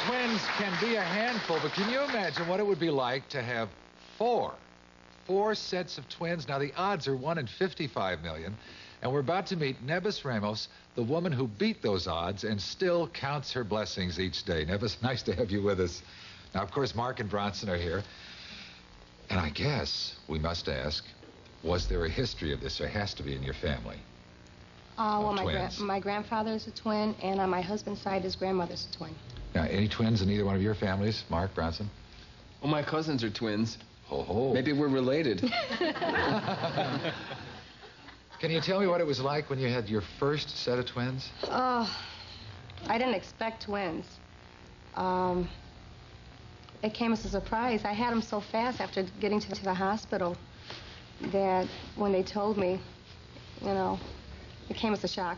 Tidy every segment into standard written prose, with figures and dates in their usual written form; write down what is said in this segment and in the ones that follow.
twins can be a handful, but can you imagine what it would be like to have four sets of twins? Now, the odds are 1 in 55 million, and we're about to meet Nebus Ramos, the woman who beat those odds and still counts her blessings each day. Nebus, nice to have you with us. Now, of course, Mark and Bronson are here, and I guess we must ask, was there a history of this? There has to be in your family. Well, my grandfather is a twin, and on my husband's side, his grandmother's a twin. Now, any twins in either one of your families? Mark, Bronson? Well, my cousins are twins. Ho-ho. Maybe we're related. Can you tell me what it was like when you had your first set of twins? Oh, I didn't expect twins. It came as a surprise. I had them so fast after getting to the hospital that when they told me, you know, it came as a shock.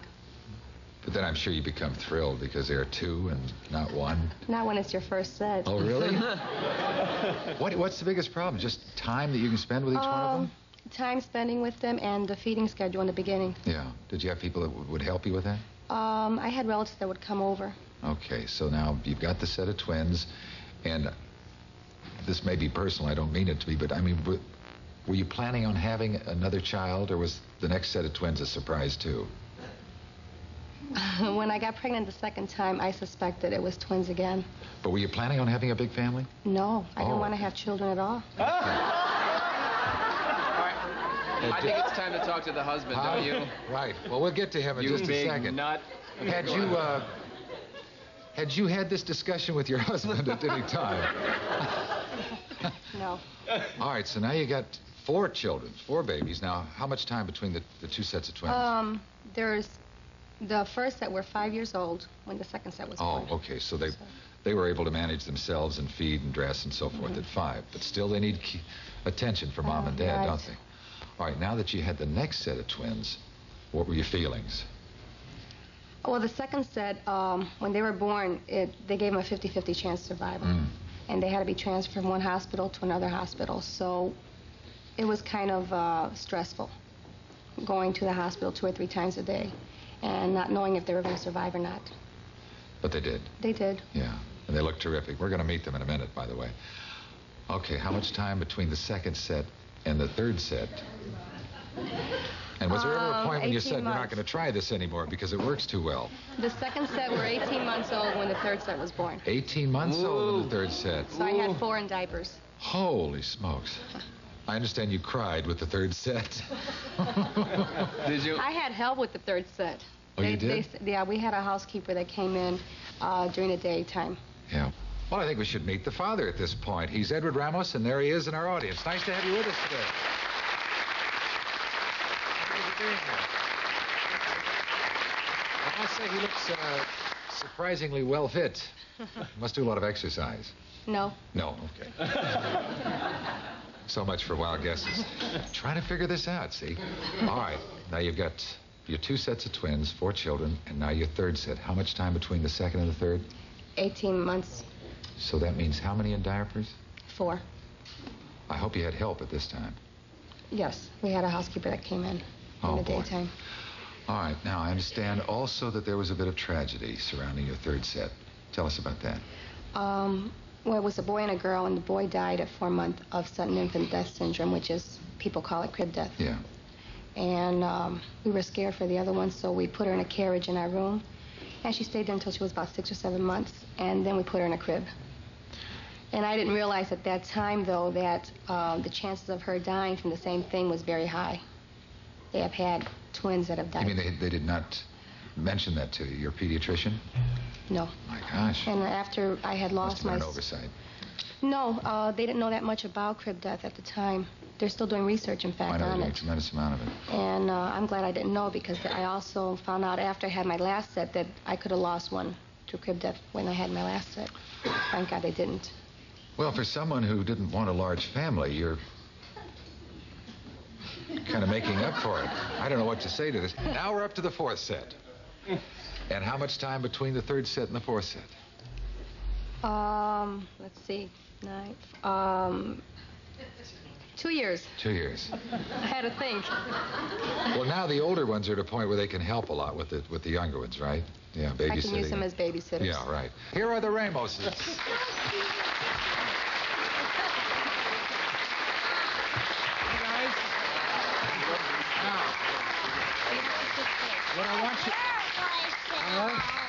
But then I'm sure you become thrilled because there are two and not one. Not when it's your first set. Oh, really? What's the biggest problem? Just time that you can spend with each one of them? Time spending with them and the feeding schedule in the beginning. Yeah. Did you have people that would help you with that? I had relatives that would come over. Okay, so now you've got the set of twins, and this may be personal, I don't mean it to be, but I mean, were you planning on having another child, or was the next set of twins a surprise too? When I got pregnant the second time, I suspected it was twins again. But were you planning on having a big family? No, I didn't want to have children at all. I think it's time to talk to the husband, don't you? Right. Well, we'll get to him in just a second. Nut. Had you had this discussion with your husband at any time? No. All right, so now you got 4 children, 4 babies. Now, how much time between the 2 sets of twins? There's the first set were 5 years old when the second set was born. Oh, okay, so they were able to manage themselves and feed and dress and so forth at 5, but still they need attention from mom and dad, right. don't they? All right, now that you had the next set of twins, what were your feelings? Well, the second set, when they were born, they gave them a 50-50 chance survival. And they had to be transferred from one hospital to another hospital. So it was kind of stressful going to the hospital 2 or 3 times a day and not knowing if they were going to survive or not. But they did. They did. Yeah, and they look terrific. We're going to meet them in a minute, by the way. Okay, how much time between the second set and the third set? And was there ever a point when you said, you're not going to try this anymore because it works too well? The second set were 18 months old when the third set was born. 18 months old when the third set. So I had 4 in diapers. Holy smokes. I understand you cried with the third set. Did you? I had help with the third set. Oh, you did? Yeah, we had a housekeeper that came in during the daytime. Yeah. Well, I think we should meet the father at this point. He's Edward Ramos, and there he is in our audience. Nice to have you with us today. I must say he looks surprisingly well fit. Must do a lot of exercise. No. No, okay. So much for wild guesses. Trying to figure this out, see? All right, now you've got your 2 sets of twins, 4 children, and now your third set. How much time between the second and the third? 18 months. So that means how many in diapers? 4. I hope you had help at this time. Yes, we had a housekeeper that came in the daytime. All right, now I understand also that there was a bit of tragedy surrounding your third set. Tell us about that. Well, it was a boy and a girl, and the boy died at 4 months of sudden infant death syndrome, which is, people call it crib death. Yeah. And we were scared for the other one, so we put her in a carriage in our room. And she stayed there until she was about 6 or 7 months, and then we put her in a crib. And I didn't realize at that time, though, that the chances of her dying from the same thing was very high. They have had twins that have died. You mean they did not mention that to you, your pediatrician? No. My gosh. And after I had lost my... Must have been an oversight. No, they didn't know that much about crib death at the time. They're still doing research, in fact, I know on they're doing it. a tremendous amount of it. And I'm glad I didn't know, because I also found out after I had my last set that I could have lost one to crib death when I had my last set. Thank God I didn't. Well, for someone who didn't want a large family, you're kind of making up for it. I don't know what to say to this. Now we're up to the 4th set. And how much time between the 3rd set and the 4th set? Let's see. 9. 2 years. 2 years. I had to think. Well, now the older ones are at a point where they can help a lot with the younger ones, right? Yeah, babysitting. I can use them as babysitters. Yeah, right. Here are the Ramoses. Hey, guys. Now, what I want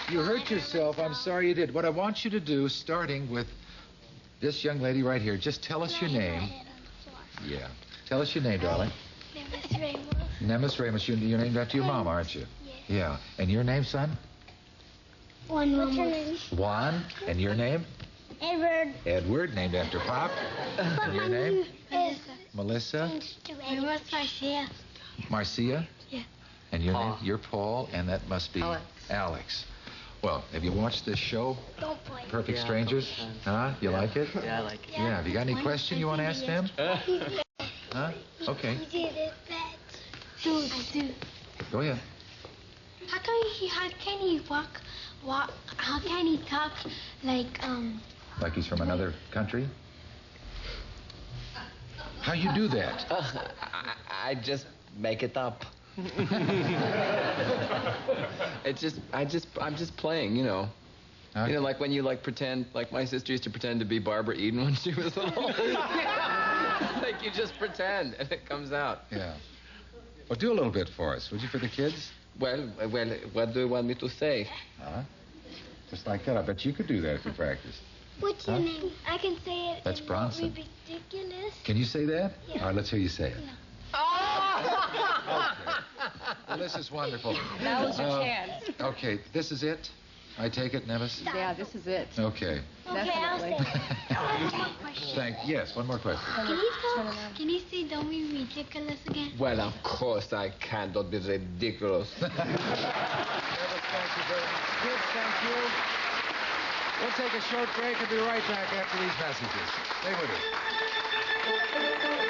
you... you hurt yourself. I'm sorry you did. What I want you to do, starting with this young lady right here, just tell us your name. Yeah. Tell us your name, darling. Nemes Ramos. Nemes Ramos. You're named after your mom, aren't you? Yes. Yeah. And your name, son? Juan Ramos. Juan. And your name? Edward. Edward, named after Pop. And your name? Melissa. Melissa. What's Marcia? Marcia? Yeah. And your name? You're Paul, and that must be Alex. Alex. Well, have you watched this show, Don't play. Perfect Yeah, Strangers? a couple times. Huh? You like it? Yeah, I like it. Yeah. Have you got any question you want to ask them? He did. Huh? Okay. He did it bad. Go ahead. How can he walk? How can he talk like Like he's from another country? How you do that? I just make it up. I'm just playing, you know. Okay. You know, like when you pretend, like my sister used to pretend to be Barbara Eden when she was little. Like you just pretend and it comes out. Yeah. Well, do a little bit for us, would you, for the kids? Well, what do you want me to say? Huh? Just like that. I bet you could do that if you practiced. what's your Huh? name? I can say it. That's and Bronson. Not be ridiculous. Can you say that? Yeah. All right, let's hear you say it. Yeah. Okay. Well, this is wonderful. That was your chance. Okay, this is it? I take it, Nevis? Yeah, this is it. Okay. Okay, I'll say Definitely. it. One more question. Yes, one more question. Can you say don't be ridiculous again? Well, of course I can. Don't be ridiculous. Nevis, thank you very much. Kids, thank you. We'll take a short break and be right back after these messages. Stay with us.